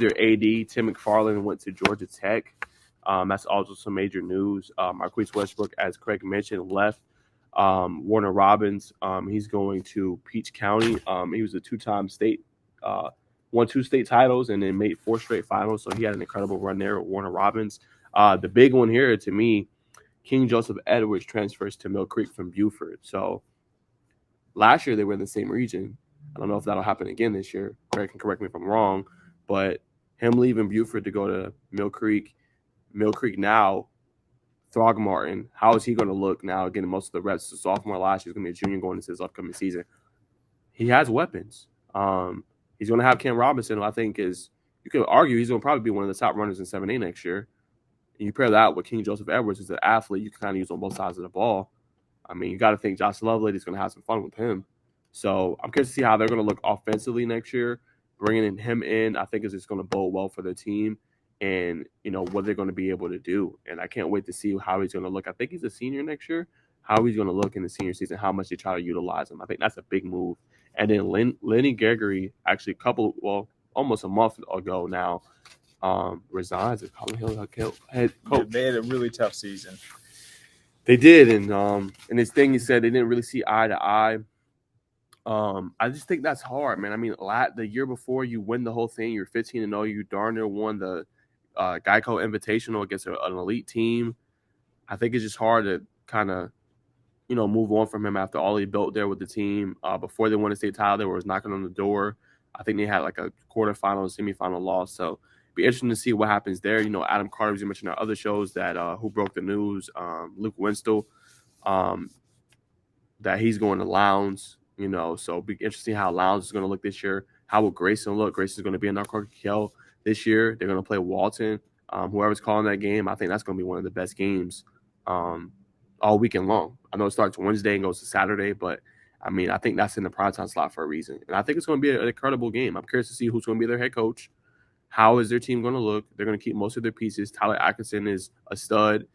their AD, Tim McFarland, went to Georgia Tech. That's also some major news. Marquise Westbrook, as Craig mentioned, left. Warner Robins, he's going to Peach County. He was a two-time state, won 2 state titles, and then made 4 straight finals. So he had an incredible run there with Warner Robins. The big one here to me, King Joseph Edwards transfers to Mill Creek from Buford. So last year they were in the same region. I don't know if that'll happen again this year. Craig can correct me if I'm wrong, but him leaving Buford to go to Mill Creek now, Throgmorton, how is he going to look now getting most of the reps? The sophomore last year, he's going to be a junior going into his upcoming season. He has weapons. He's going to have Cam Robinson, who I think is, you could argue he's going to probably be one of the top runners in 7A next year. And you pair that with King Joseph Edwards, who's an athlete you can kind of use on both sides of the ball. I mean, you got to think Josh Lovelady's going to have some fun with him. So I'm curious to see how they're going to look offensively next year. Bringing him in, I think, is just going to bode well for the team and, what they're going to be able to do. And I can't wait to see how he's going to look. I think he's a senior next year. How he's going to look in the senior season, how much they try to utilize him. I think that's a big move. And then Lenny Gregory, actually almost a month ago now, resigns as Collin Hill head coach. They had a really tough season. They did, and his thing, he said they didn't really see eye to eye. I just think that's hard, man. I mean, the year before you win the whole thing, you're 15-0. You darn near won the Geico Invitational against an elite team. I think it's just hard to kind of, move on from him after all he built there with the team. Before they won the state title, they were knocking on the door. I think they had like a quarterfinal and semifinal loss. So it'd be interesting to see what happens there. Adam Carter, as you mentioned, our other shows that Who Broke the News, Luke Winstel, that he's going to Lowndes. So it'll be interesting how Lowndes is going to look this year. How will Grayson look? Grayson's going to be in Narcotic this year. They're going to play Walton. Whoever's calling that game, I think that's going to be one of the best games all weekend long. I know it starts Wednesday and goes to Saturday, but, I think that's in the primetime slot for a reason. And I think it's going to be an incredible game. I'm curious to see who's going to be their head coach. How is their team going to look? They're going to keep most of their pieces. Tyler Atkinson is a stud.